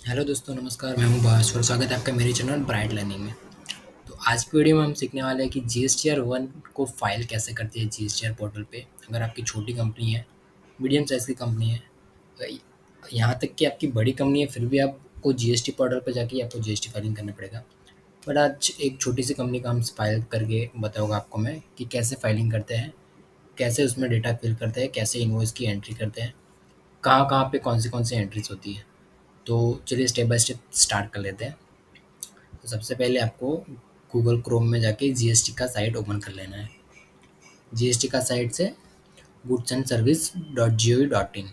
Hello दोस्तों, नमस्कार। मैं हूं भास्कर और स्वागत है आपका मेरे चैनल ब्राइट लर्निंग में। तो आज की वीडियो में हम सीखने वाले हैं कि जीएसटीआर वन को फाइल कैसे करती है जीएसटीआर पोर्टल पे। अगर आपकी छोटी कंपनी है, मीडियम साइज़ की कंपनी है, यहाँ तक कि आपकी बड़ी कंपनी है, फिर भी आपको जीएसटी पोर्टल पे जाके आपको जीएसटी फाइलिंग करना पड़ेगा। बट आज एक छोटी सी कंपनी का हम फाइल करके बताऊँगा आपको मैं कि कैसे फाइलिंग करते हैं, कैसे उसमें डेटा फिल करते हैं, कैसे इन्वॉइस की एंट्री करते हैं, कहाँ-कहाँ पे कौन सी एंट्रीज़ होती है। तो चलिए स्टेप बाय स्टेप स्टार्ट कर लेते हैं। तो सबसे पहले आपको गूगल क्रोम में जाके जीएसटी का साइट ओपन कर लेना है। जीएसटी का साइट से goods and service dot G O V dot in,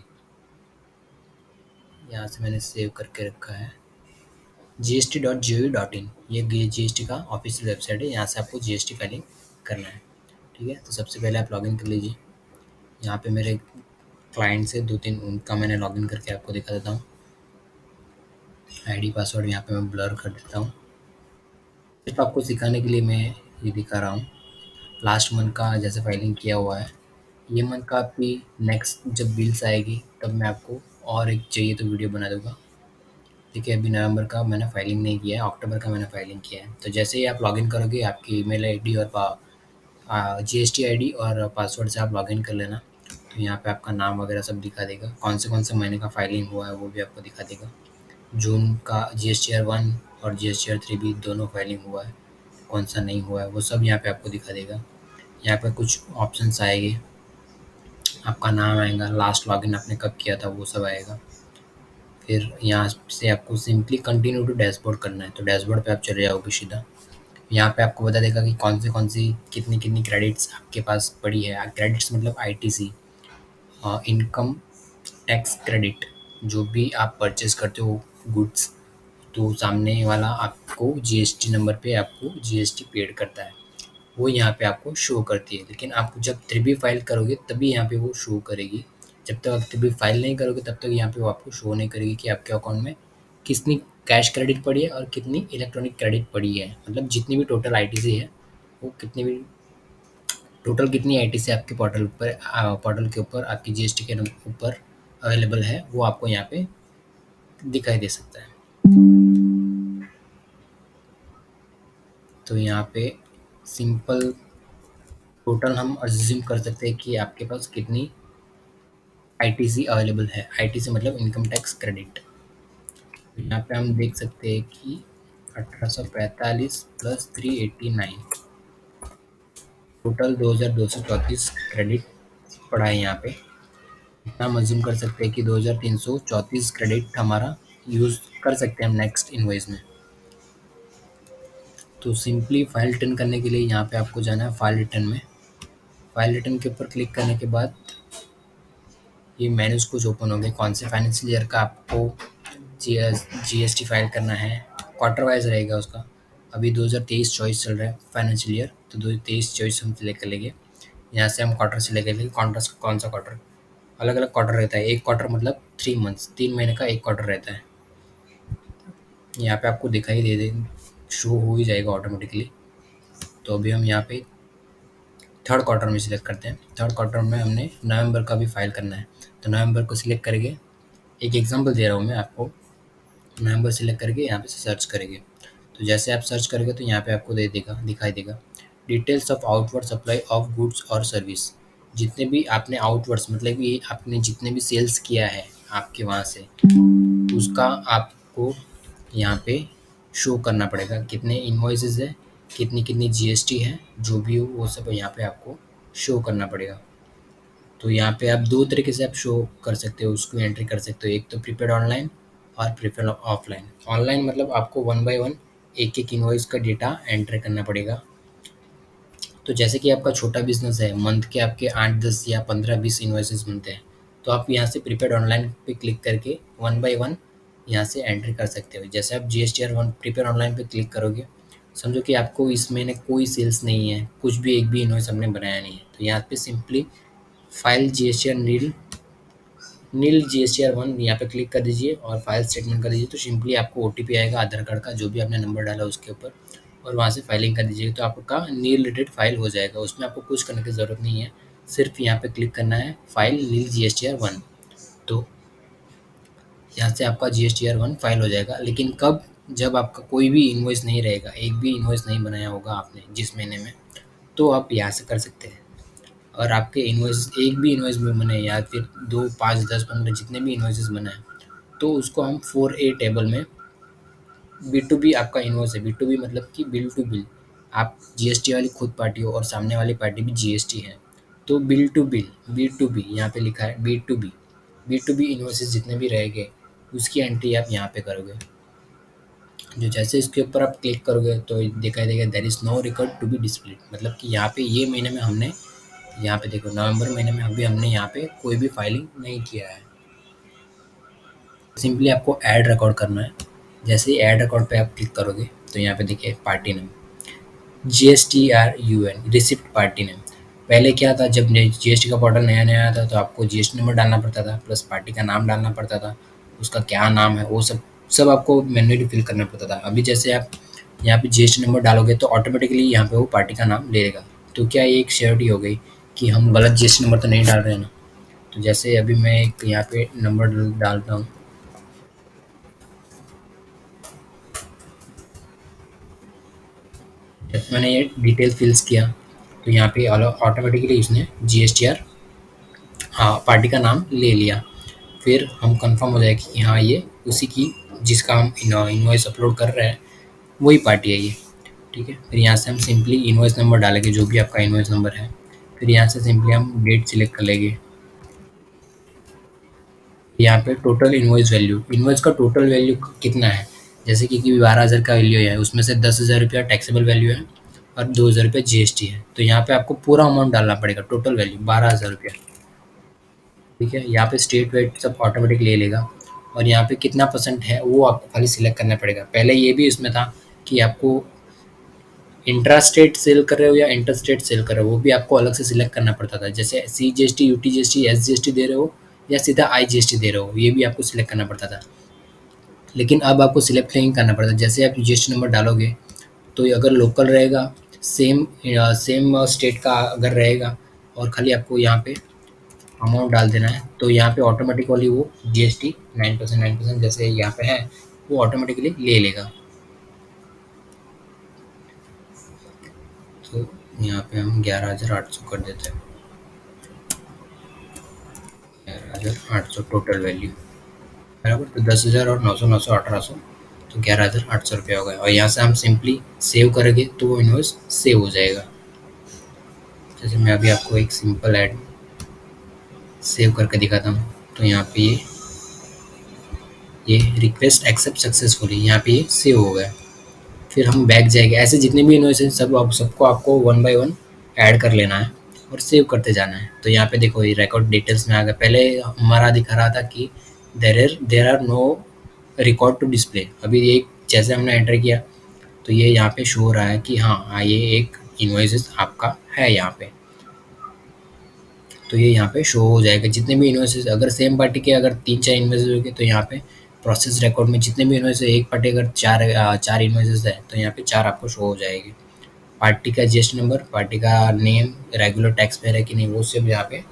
यहाँ से मैंने सेव करके रखा है। gst.gov.in, ये जीएसटी का ऑफिशियल वेबसाइट है। यहाँ से आपको जीएसटी फाइलिंग करना है। ठीक है, तो सबसे पहले आप लॉगिन कर लीजिए। यहाँ पे मेरे क्लाइंट से दो तीन उनका मैंने लॉगिन करके आपको दिखा देता हूँ। आईडी पासवर्ड यहाँ पे मैं ब्लर कर देता हूँ। सिर्फ आपको सिखाने के लिए मैं ये दिखा रहा हूँ। लास्ट मंथ का जैसे फाइलिंग किया हुआ है, ये मंथ का आपकी नेक्स्ट जब बिल्स आएगी तब मैं आपको और एक चाहिए तो वीडियो बना दूंगा। देखिए, अभी नवंबर का मैंने फाइलिंग नहीं किया है, अक्टूबर का मैंने फाइलिंग किया है। तो जैसे ही आप लॉगिन करोगे, आपकी ईमेल आईडी और जीएसटी आईडी और पासवर्ड से आप लॉगिन कर लेना। तो यहाँ पे आपका नाम वगैरह सब दिखा देगा, कौन से महीने का फाइलिंग हुआ है वो भी आपको दिखा देगा। जून का जीएसटीआर वन और जीएसटीआर थ्री भी दोनों फाइलिंग हुआ है, कौन सा नहीं हुआ है वो सब यहाँ पे आपको दिखा देगा। यहाँ पे कुछ ऑप्शंस आएंगे, आपका नाम आएगा, लास्ट लॉगिन आपने कब किया था वो सब आएगा। फिर यहाँ से आपको सिंपली कंटिन्यू टू डैशबोर्ड करना है, तो डैशबोर्ड पे आप चले जाओगे सीधा। यहाँ पे आपको बता देगा कि कौन सी कितनी कितनी क्रेडिट्स आपके पास पड़ी है। क्रेडिट्स मतलब आईटीसी, इनकम टैक्स क्रेडिट। जो भी आप परचेज करते हो गुड्स, तो सामने वाला आपको जीएसटी नंबर पे आपको जीएसटी पेड करता है, वो यहाँ पे आपको शो करती है। लेकिन आप जब 3B फाइल करोगे तभी यहाँ पे वो शो करेगी। जब तक आप 3B फाइल नहीं करोगे तब तक यहाँ पे वो आपको शो नहीं करेगी कि आपके अकाउंट में कितनी कैश क्रेडिट पड़ी है और कितनी इलेक्ट्रॉनिक क्रेडिट पड़ी है। मतलब जितनी भी टोटल आईटीसी है, वो कितनी भी टोटल कितनी आईटीसी आपके पोर्टल के ऊपर आपकी जीएसटी के ऊपर अवेलेबल है, वो आपको यहाँ पे दिखाई दे सकता है। तो यहाँ पे सिंपल टोटल हम अज्यूम कर सकते हैं कि आपके पास कितनी आईटीसी अवेलेबल है। आईटीसी मतलब इनकम टैक्स क्रेडिट। यहाँ पे हम देख सकते हैं कि 1845 प्लस 389, टोटल 2234 क्रेडिट पड़ा है यहाँ पे। इतना हम अज्यूम कर सकते हैं कि 2334 क्रेडिट हमारा यूज़ कर सकते हैं हम नेक्स्ट इनवॉइस में। तो सिंपली फाइल रिटर्न करने के लिए यहाँ पे आपको जाना है फाइल रिटर्न में। फाइल रिटर्न के ऊपर क्लिक करने के बाद ये मेन्यूज कुछ ओपन होंगे। कौन से फाइनेंशियल ईयर का आपको जीएसटी फाइल करना है, क्वार्टर वाइज रहेगा उसका। अभी 2023-24 चल रहा है फाइनेंशियल ईयर, तो 2023-24 हम सिलेक्ट कर लेंगे। यहाँ से हम क्वार्टर सिलेक्ट कर लेंगे। क्वार्टर कौन सा क्वार्टर, अलग अलग क्वार्टर रहता है। एक क्वार्टर मतलब 3 मंथ्स, 3 महीने का एक क्वार्टर रहता है। यहाँ पे आपको दिखाई दे शो हो ही जाएगा ऑटोमेटिकली। तो अभी हम यहाँ पे थर्ड क्वार्टर में सिलेक्ट करते हैं। थर्ड क्वार्टर में हमने नवंबर का भी फाइल करना है, तो नवंबर को सिलेक्ट करेंगे। एक एग्जांपल दे रहा हूँ मैं आपको। नवंबर सेलेक्ट करके यहाँ पे सर्च करेंगे। तो जैसे आप सर्च करोगे तो यहाँ पे आपको दिखाई देगा details of outward supply of goods और सर्विस। जितने भी आपने आउटवर्ड्स मतलब ये आपने जितने भी सेल्स किया है आपके वहाँ से, उसका आपको यहाँ पे शो करना पड़ेगा। कितने इन्वॉइसेस है, कितनी कितनी जीएसटी है, जो भी हो वो सब यहाँ पे आपको शो करना पड़ेगा। तो यहाँ पे आप दो तरीके से आप शो कर सकते हो, उसको एंट्री कर सकते हो। एक तो प्रीपेड ऑनलाइन और प्रीपेड ऑफलाइन। ऑनलाइन मतलब आपको वन बाय वन एक एक इन्वॉइस का डेटा एंटर करना पड़ेगा। तो जैसे कि आपका छोटा बिजनेस है, मंथ के आपके 8-10 या 15-20 इन्वॉइसेस बनते हैं, तो आप यहाँ से प्रीपेड ऑनलाइन पे क्लिक करके वन बाय वन यहाँ से एंट्री कर सकते हो। जैसे आप जीएसटीआर वन प्रीपेड ऑनलाइन पे क्लिक करोगे, समझो कि आपको इस महीने कोई सेल्स नहीं है, कुछ भी एक भी इन्वॉइस हमने बनाया नहीं है, तो यहाँ पे सिंपली फाइल जीएसटीआर नील नील जीएसटीआर वन यहाँ पे क्लिक कर दीजिए और फाइल स्टेटमेंट कर दीजिए। तो सिंपली आपको ओटीपी आएगा आधार कार्ड का, जो भी आपने नंबर डाला उसके ऊपर, और वहाँ से फाइलिंग कर दीजिएगा। तो आपका नील रिलेटेड फाइल हो जाएगा। उसमें आपको कुछ करने की ज़रूरत नहीं है, सिर्फ यहाँ पे क्लिक करना है फाइल नील जीएसटीआर वन। तो यहाँ से आपका GSTR 1 फाइल हो जाएगा। लेकिन कब? जब आपका कोई भी इनवॉइस नहीं रहेगा, एक भी इनवॉइस नहीं बनाया होगा आपने जिस महीने में, तो आप यहाँ से कर सकते हैं। और आपके इनवॉइस एक भी इनवॉइस में बने या फिर 2, 5, 10, 15 जितने भी इनवॉइसेस बनाए, तो उसको हम 4A टेबल में B2B आपका इनवॉइस है। B2B मतलब कि बिल टू बिल। आप जीएसटी वाली खुद पार्टी हो और सामने वाली पार्टी भी जीएसटी है, तो बिल टू बिल, B2B यहाँ पे लिखा है B2B। B2B इनवॉइसेस जितने भी रहेंगे उसकी एंट्री आप यहाँ पे करोगे। जो जैसे इसके ऊपर आप क्लिक करोगे तो दिखाई देगा there is no record to be displayed, मतलब कि यहाँ पे ये महीने में हमने, यहाँ पे देखो नवंबर महीने में अभी हमने यहाँ पे कोई भी फाइलिंग नहीं किया है। सिंपली आपको ऐड रिकॉर्ड करना है। जैसे ही ऐड रिकॉर्ड पे आप क्लिक करोगे तो यहाँ पे देखिए party name GSTRUN receipt party name. पहले क्या था, जब जीएसटी का पोर्टल नया नया आया था तो आपको जीएसटी नंबर डालना पड़ता था प्लस पार्टी का नाम डालना पड़ता था, उसका क्या नाम है वो सब सब आपको मैन्युअली फिल करना पड़ता था। अभी जैसे आप यहाँ पे जीएसटी नंबर डालोगे तो ऑटोमेटिकली यहाँ पे वो पार्टी का नाम ले लेगा। तो क्या ये एक श्योरिटी हो गई कि हम गलत जीएसटी नंबर तो नहीं डाल रहे हैं ना। तो जैसे अभी मैं एक यहाँ पे नंबर डालता हूँ, जब मैंने ये डिटेल फिल्स किया तो यहाँ पे ऑटोमेटिकली उसने GSTR, हाँ, पार्टी का नाम ले लिया। फिर हम कंफर्म हो जाएगा कि हाँ ये उसी की, जिसका हम इनवॉइस अपलोड कर रहे हैं वही पार्टी है ये। ठीक है, फिर यहाँ से हम सिंपली इनवॉइस नंबर डालेंगे जो भी आपका इनवॉइस नंबर है। फिर यहाँ से सिंपली हम डेट सिलेक्ट कर लेंगे। यहाँ पे टोटल इनवॉइस वैल्यू, इनवॉइस का टोटल वैल्यू कितना है, जैसे कि 12,000 का वैल्यू है, उसमें से 10,000 रुपया टैक्सेबल वैल्यू है और 2,000 रुपये जीएसटी है। तो यहाँ पे आपको पूरा अमाउंट डालना पड़ेगा, टोटल वैल्यू 12,000 रुपया। ठीक है, यहाँ पे स्टेट वेट सब ऑटोमेटिक ले लेगा और यहाँ पे कितना परसेंट है वो आपको खाली सिलेक्ट करना पड़ेगा। पहले ये भी इसमें था कि आपको इंट्रा स्टेट सेल कर रहे हो या इंटर स्टेट सेल कर रहे हो, वो भी आपको अलग से सिलेक्ट करना पड़ता था। जैसे CGST, UTGST, SGST दे रहे हो या सीधा IGST दे रहे हो, ये भी आपको सिलेक्ट करना पड़ता था। लेकिन अब आपको सिलेक्ट नहीं करना पड़ता। जैसे आप जीएसटी नंबर डालोगे तो ये अगर लोकल रहेगा, सेम सेम स्टेट का अगर रहेगा और खाली आपको यहाँ पे अमाउंट डाल देना है, तो यहाँ पे ऑटोमेटिकली वो GST 9% जैसे यहाँ पे है वो ऑटोमेटिकली ले लेगा। तो यहाँ पे हम 11,800 कर देते हैं, 11,800 टोटल वैल्यू बराबर। तो 10,000 और 900, 900, 1,800, तो 11,800 रुपया हो गया। और यहाँ से हम सिंपली सेव करेंगे तो वो इनवॉइस सेव हो जाएगा। जैसे मैं अभी आपको एक सिंपल ऐड सेव करके दिखाता हूँ, तो यहाँ पे ये रिक्वेस्ट एक्सेप्ट सक्सेसफुली, यहाँ पे ये सेव हो गया। फिर हम बैक जाएंगे, ऐसे जितने भी इनवॉइस हैं सबको आपको 1 बाय 1 ऐड कर लेना है और सेव करते जाना है। तो यहाँ पे देखो ये रिकॉर्ड डिटेल्स में आ गया। पहले हमारा दिखा रहा था कि there are no record to display. अभी ये जैसे हमने एंटर किया तो ये यहाँ पे शो हो रहा है कि हाँ ये एक इनवॉइस आपका है यहाँ पे। तो ये यहाँ पे शो हो जाएगा जितने भी इनवॉइसेस, अगर सेम पार्टी के अगर 3-4 इनवॉइसेस होंगे तो यहाँ पे प्रोसेस रिकॉर्ड में जितने भी इनवॉइस, एक पार्टी अगर चार इनवॉइसेस है तो यहाँ पे 4 आपको शो हो जाएगी। पार्टी का जीएसटी नंबर, पार्टी का नेम, रेगुलर टैक्स पेयर है कि नहीं, वो सब यहाँ पे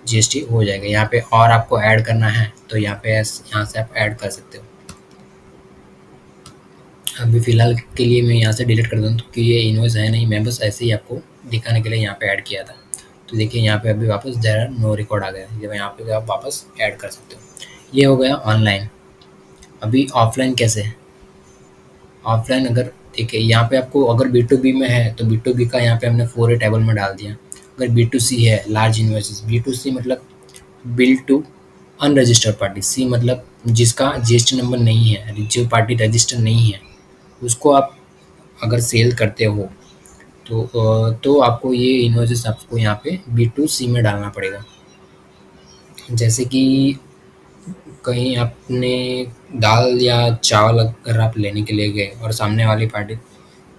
जीएसटी हो जाएगा। यहाँ पे और आपको ऐड करना है तो यहाँ पे यहाँ से आप ऐड कर सकते हो। अभी फ़िलहाल के लिए मैं यहाँ से डिलीट कर दूँ क्योंकि ये इनवॉइस है नहीं, मैं बस ऐसे ही आपको दिखाने के लिए यहाँ पे ऐड किया था। तो देखिए यहाँ पे अभी वापस देयर आर नो रिकॉर्ड आ गया, जब यहाँ पे आप वापस ऐड कर सकते हो। ये हो गया ऑनलाइन। अभी ऑफलाइन कैसे है? ऑफलाइन अगर देखिए यहाँ पे आपको अगर B2B में है तो B2B का यहाँ पे हमने 4A टेबल में डाल दिया। अगर B2C है, लार्ज इन्वेस्टर्स, B2C मतलब बिल टू अनरजिस्टर्ड पार्टी, सी मतलब जिसका जीएसटी नंबर नहीं है, जो पार्टी रजिस्टर नहीं है, उसको आप अगर सेल करते हो तो आपको ये इन्वॉइसेस आपको यहाँ पे B2C में डालना पड़ेगा। जैसे कि कहीं आपने दाल या चावल अगर आप लेने के लिए गए और सामने वाली पार्टी,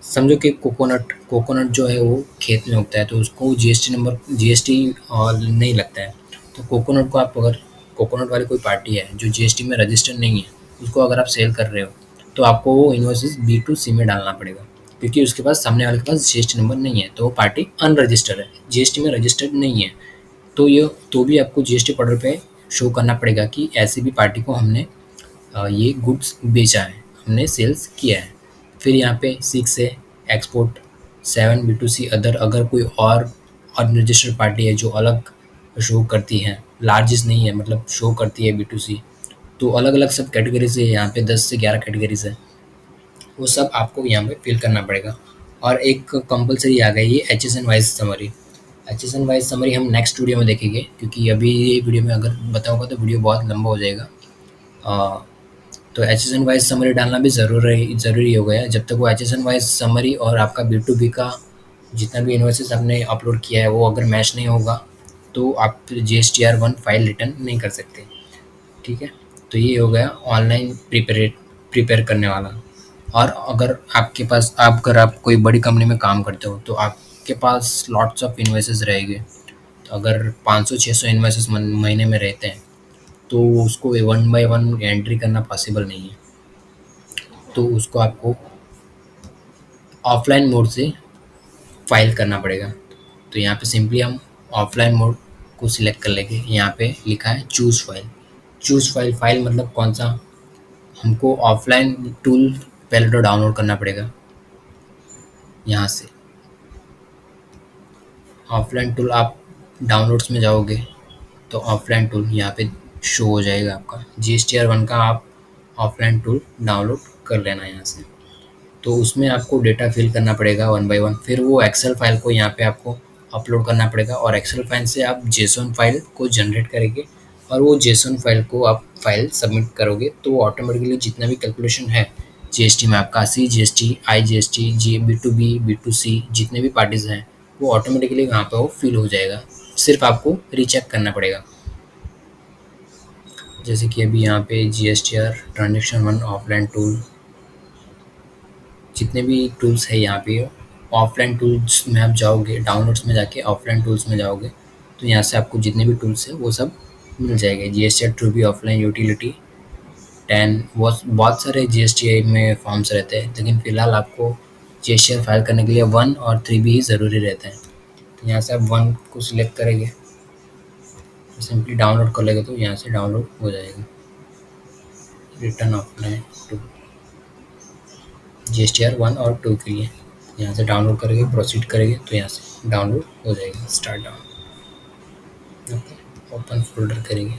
समझो कि कोकोनट कोकोनट जो है वो खेत में उगता है तो उसको जीएसटी और नहीं लगता है। तो कोकोनट को आप अगर, कोकोनट वाली कोई पार्टी है जो जीएसटी में रजिस्टर नहीं है, उसको अगर आप सेल कर रहे हो तो आपको वो इन्वॉइसेस B2C में डालना पड़ेगा क्योंकि उसके पास, सामने वाले के पास जीएसटी नंबर नहीं है, तो वो पार्टी अनरजिस्टर्ड है, जीएसटी में रजिस्टर्ड नहीं है। तो ये तो भी आपको जीएसटी पोर्टल पे शो करना पड़ेगा कि ऐसी भी पार्टी को हमने ये गुड्स बेचा है, हमने सेल्स किया है। फिर यहाँ पे 6 है एक्सपोर्ट, 7 B2C अदर, अगर कोई और अनरजिस्टर्ड पार्टी है जो अलग शो करती है, लार्जेस्ट नहीं है मतलब शो करती है B2C, तो अलग अलग सब कैटेगरीज है, यहाँ पे 10 से 11 कैटेगरीज है, वो सब आपको यहाँ पे फिल करना पड़ेगा। और एक कंपलसरी आ गई ये H S N wise summary. H S N wise summary हम नेक्स्ट वीडियो में देखेंगे, क्योंकि अभी ये वीडियो में अगर बताऊँगा तो वीडियो बहुत लंबा हो जाएगा। अ, तो H S N wise summary डालना भी ज़रूरी हो गया है। जब तक वो H S N wise summary और आपका बी टू बी का जितना भी इन्वॉइसेस आपने अपलोड किया है वो अगर मैच नहीं होगा, तो आप GSTR 1 फाइल रिटर्न नहीं कर सकते। ठीक है, तो ये हो गया ऑनलाइन प्रिपेयर करने वाला। और अगर आपके पास अगर आप कोई बड़ी कंपनी में काम करते हो तो आपके पास लॉट्स ऑफ इन्वॉइसेस रहेंगे। तो अगर 500-600 इन्वॉइसेस महीने में रहते हैं, तो उसको वन बाय वन एंट्री करना पॉसिबल नहीं है। तो उसको आपको ऑफलाइन मोड से फाइल करना पड़ेगा। तो यहाँ पे सिंपली हम ऑफलाइन मोड को सिलेक्ट कर लेंगे। यहाँ पे लिखा है choose file. Choose file file मतलब कौन सा, हमको ऑफलाइन टूल पहले तो डाउनलोड करना पड़ेगा। यहाँ से ऑफलाइन टूल आप डाउनलोड्स में जाओगे तो ऑफलाइन टूल यहाँ पे शो हो जाएगा आपका। GSTR 1 का आप ऑफलाइन टूल डाउनलोड कर लेना यहाँ से। तो उसमें आपको डेटा फिल करना पड़ेगा वन बाय वन। फिर वो एक्सेल फाइल को यहाँ पे आपको अपलोड करना पड़ेगा, और एक्सेल फाइल से आप जेसॉन फाइल को जनरेट करेंगे, और वो जेसॉन फाइल को आप फाइल सबमिट करोगे तो ऑटोमेटिकली जितना भी कैलकुलेशन है जीएसटी में आपका, CGST, IGST, B2B B2C जितने भी पार्टीज हैं वो ऑटोमेटिकली वहाँ पे वो फिल हो जाएगा। सिर्फ आपको रीचेक करना पड़ेगा। जैसे कि अभी यहाँ पे GSTR ट्रांजेक्शन 1 ऑफलाइन टूल, जितने भी टूल्स है यहाँ पे ऑफलाइन टूल्स में आप जाओगे, डाउनलोड्स में जाके ऑफलाइन टूल्स में जाओगे तो यहाँ से आपको जितने भी टूल्स है वो सब मिल जाएंगे। GSTR two B offline utility 10, बहुत सारे GST में फॉर्म्स रहते हैं, लेकिन फ़िलहाल आपको GSTR फाइल करने के लिए 1 और 3 भी ही ज़रूरी रहते हैं। तो यहाँ से आप 1 को सिलेक्ट करेंगे, सिंपली डाउनलोड कर लेंगे तो यहाँ से डाउनलोड हो जाएगा। रिटर्न ऑफलाइन टू GSTR 1 और 2 के लिए यहाँ से डाउनलोड करेंगे, प्रोसीड करेंगे तो यहाँ से डाउनलोड हो जाएगा। Start down, okay, open folder करेंगे।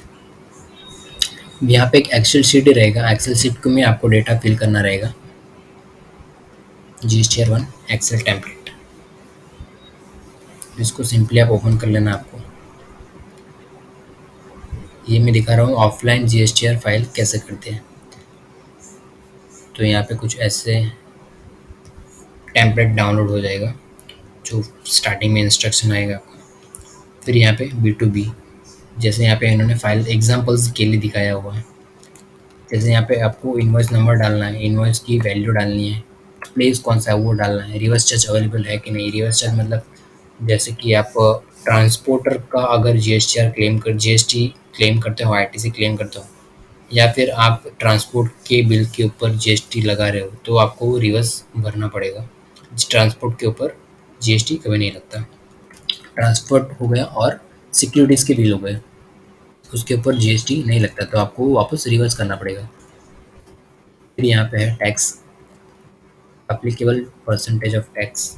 यहाँ पे एक एक्सेल शीट ही रहेगा, एक्सेल शीट में आपको डेटा फिल करना रहेगा। GSTR 1 एक्सेल टेम्पलेट, इसको सिंपली आप ओपन कर लेना। आपको ये मैं दिखा रहा हूँ ऑफलाइन GSTR फाइल कैसे करते हैं। तो यहाँ पे कुछ ऐसे टेम्पलेट डाउनलोड हो जाएगा, जो स्टार्टिंग में इंस्ट्रक्शन आएगा आपका। फिर यहाँ पे B2B, जैसे यहाँ पे इन्होंने फाइल एग्जांपल्स के लिए दिखाया हुआ है। जैसे यहाँ पे आपको इनवॉइस नंबर डालना है, इनवॉइस की वैल्यू डालनी है, प्लेस कौन सा है वो डालना है, रिवर्स चार्ज अवेलेबल है कि नहीं। रिवर्स चार्ज मतलब जैसे कि आप ट्रांसपोर्टर का अगर GST क्लेम करते हो, ITC क्लेम करते हो, या फिर आप ट्रांसपोर्ट के बिल के ऊपर GST लगा रहे हो तो आपको वो रिवर्स भरना पड़ेगा। ट्रांसपोर्ट के ऊपर GST कभी नहीं लगता। ट्रांसपोर्ट हो गया और सिक्योरिटीज़ के बिल हो गए, उसके ऊपर GST नहीं लगता, तो आपको वापस रिवर्स करना पड़ेगा। फिर यहाँ पे है tax, applicable percentage of tax.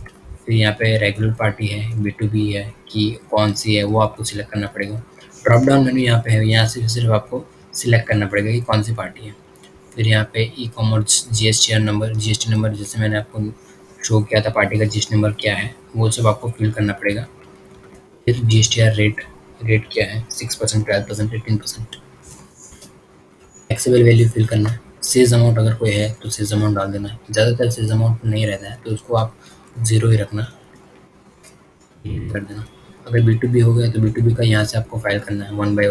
फिर यहाँ पे रेगुलर पार्टी है, B2B है कि कौन सी है वो आपको सिलेक्ट करना पड़ेगा। ड्रॉप डाउन मेन्यू यहाँ पे है, यहाँ से सिर्फ आपको सिलेक्ट करना पड़ेगा कि कौन सी पार्टी है। फिर यहाँ पे ई कॉमर्स GST नंबर जैसे मैंने आपको शो किया था, पार्टी का GST नंबर क्या है वो सब आपको फिल करना पड़ेगा। फिर GSTR रेट क्या है, 6%, 12%, 18%। टैक्सेबल वैल्यू फिल करना है। सेज अमाउंट अगर कोई है तो सेज अमाउंट डाल देना है। ज़्यादातर सेज अमाउंट नहीं रहता है तो उसको आप 0 ही रखना कर देना। अगर B2B हो गया तो B2B का यहाँ से आपको फाइल करना है वन बाय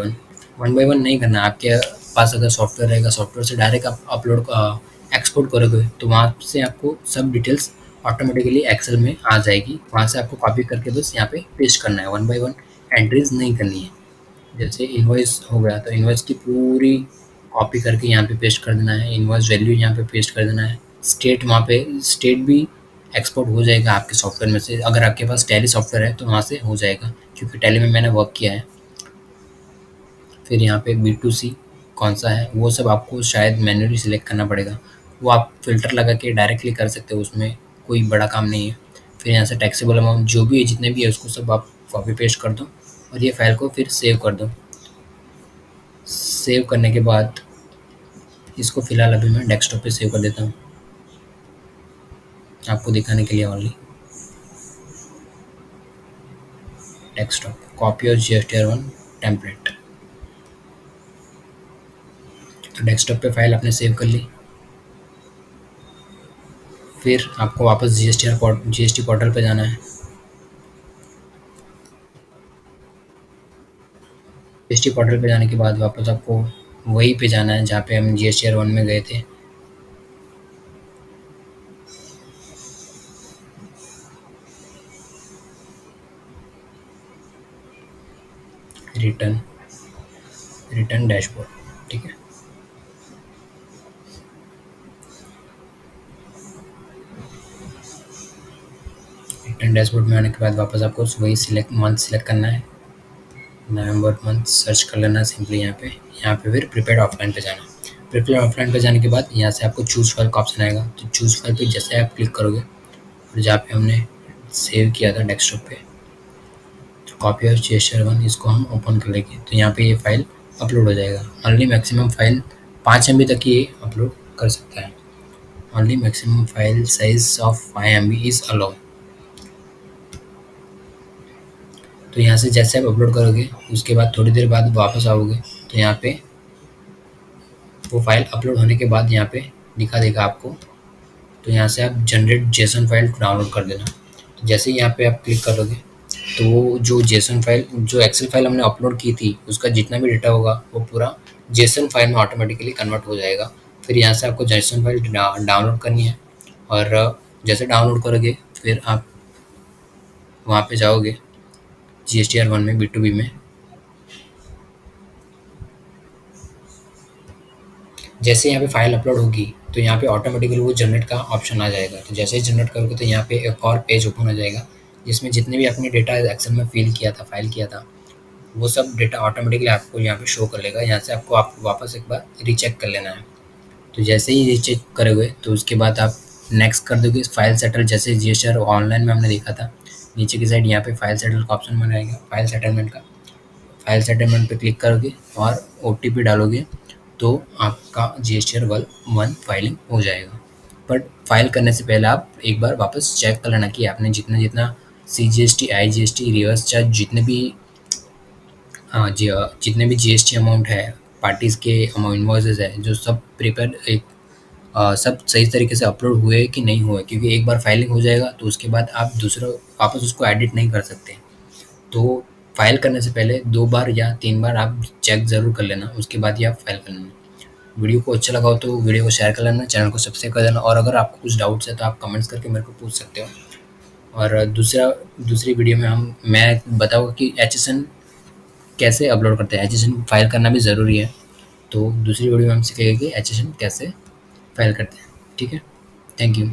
वन नहीं करना है। आपके पास अगर सॉफ्टवेयर रहेगा, सॉफ्टवेयर से डायरेक्ट आप अपलोड एक्सपोर्ट करोगे तो वहाँ से आपको सब डिटेल्स ऑटोमेटिकली एक्सेल में आ जाएगी। वहाँ से आपको कॉपी करके बस यहाँ पे पेस्ट करना है, वन बाय वन एंट्रीज नहीं करनी है। जैसे इनवॉइस हो गया तो इनवॉइस की पूरी कॉपी करके यहाँ पे पेस्ट कर देना है, इनवॉइस वैल्यू यहाँ पे पेस्ट कर देना है। स्टेट, वहाँ पे स्टेट भी एक्सपोर्ट हो जाएगा आपके सॉफ्टवेयर में से। अगर आपके पास टैली सॉफ्टवेयर है तो वहाँ से हो जाएगा, क्योंकि टैली में मैंने वर्क किया है। फिर यहाँ पे B2C कौन सा है, वो सब आपको शायद मैन्युअली सिलेक्ट करना पड़ेगा। वो आप फ़िल्टर लगा के डायरेक्टली कर सकते हो, उसमें कोई बड़ा काम नहीं है। फिर यहाँ से टैक्सेबल अमाउंट जो भी है, जितने भी है, उसको सब आप कॉपी पेस्ट कर दो और ये फ़ाइल को फिर सेव कर दो। सेव करने के बाद इसको फ़िलहाल अभी मैं डेस्कटॉप पे सेव कर देता हूँ, आपको दिखाने के लिए ओनली। डेस्कटॉप, कॉपी और GSTR1 टेम्पलेट। तो डेस्कटॉप पे फाइल आपने सेव कर ली। फिर आपको वापस GST पोर्टल पे जाना है। GST पोर्टल पे जाने के बाद वापस आपको वहीं पे जाना है जहाँ पे हम GSTR1 में गए थे। रिटर्न, रिटर्न डैशबोर्ड, ठीक है। रिटर्न डैशबोर्ड में आने के बाद वापस आपको वही मंथ सिलेक्ट करना है, नवंबर मंथ सर्च कर लेना है सिंपली यहाँ पे। यहाँ पे फिर प्रिपेयर्ड ऑफलाइन पे जाना है। प्रिपेयर्ड ऑफलाइन पे जाने के बाद यहाँ से आपको चूज़ फाइल का ऑप्शन आएगा। तो चूज़ फाइल पे जैसे आप क्लिक करोगे और जहाँ पे हमने सेव किया था डेस्कटॉप पे, तो कॉपी और GSTR1 इसको हम ओपन कर लेंगे। तो यहाँ पे ये फाइल अपलोड हो जाएगा। ओनली मैक्सिमम फाइल 5 MB तक ही अपलोड कर सकता है। Only maximum file size of 5 MB is allow. तो यहाँ से जैसे आप अपलोड करोगे उसके बाद थोड़ी देर बाद वापस आओगे तो यहाँ पे वो फाइल अपलोड होने के बाद यहाँ पे दिखा देगा आपको। तो यहाँ से आप जनरेट जेसन फाइल डाउनलोड कर देना। तो जैसे ही यहाँ पे आप क्लिक करोगे तो वो जो जेसन फाइल, जो एक्सेल फाइल हमने अपलोड की थी, उसका जितना भी डेटा होगा वो पूरा जेसन फाइल में ऑटोमेटिकली कन्वर्ट हो जाएगा। फिर यहाँ से आपको जेसन फाइल डाउनलोड करनी है और जैसे डाउनलोड करोगे फिर आप वहाँ पे जाओगे GSTR1 में, B2B में। जैसे यहाँ पे फाइल अपलोड होगी तो यहाँ पे ऑटोमेटिकली वो जनरेट का ऑप्शन आ जाएगा। तो जैसे ही जनरेट करोगे तो यहाँ पे एक और पेज ओपन हो जाएगा जिसमें जितने भी आपने डेटा एक्सेल में फिल किया था, फाइल किया था, वो सब डेटा ऑटोमेटिकली आपको यहाँ पे शो कर लेगा। यहाँ से आपको वापस एक बार रीचेक कर लेना है। तो जैसे ही रीचेक करोगे तो उसके बाद आप नेक्स्ट कर दोगे फाइल सेटल। जैसे GSTR ऑनलाइन में हमने देखा था, नीचे की साइड यहाँ पे फाइल सेटल का ऑप्शन बन जाएगा, फाइल सेटलमेंट का। फाइल सेटलमेंट पे क्लिक करोगे और OTP डालोगे तो आपका GSTR1 फाइलिंग हो जाएगा। बट फाइल करने से पहले आप एक बार वापस चेक कर लेना कि आपने जितना जितना CGST, IGST, रिवर्स चार्ज, जितने भी GST अमाउंट है, पार्टीज़ के इन्वॉइसेस है, जो सब प्रिपेयर सब सही तरीके से अपलोड हुए कि नहीं हुए। क्योंकि एक बार फाइलिंग हो जाएगा तो उसके बाद आप दूसरा वापस उसको एडिट नहीं कर सकते। तो फाइल करने से पहले 2 बार या 3 बार आप चेक ज़रूर कर लेना, उसके बाद ही आप फाइल कर लेना। वीडियो को अच्छा लगा हो तो वीडियो को शेयर कर लेना, चैनल को सब्सक्राइब कर देना और अगर आपको कुछ डाउट्स है तो आप कमेंट्स करके मेरे को पूछ सकते हो। और दूसरी वीडियो में मैं बताऊँगा कि HSN कैसे अपलोड करते हैं। HSN फाइल करना भी ज़रूरी है। तो दूसरी वीडियो में हम सीखेंगे कि HSN कैसे फाइल करते हैं। ठीक है, थैंक यू।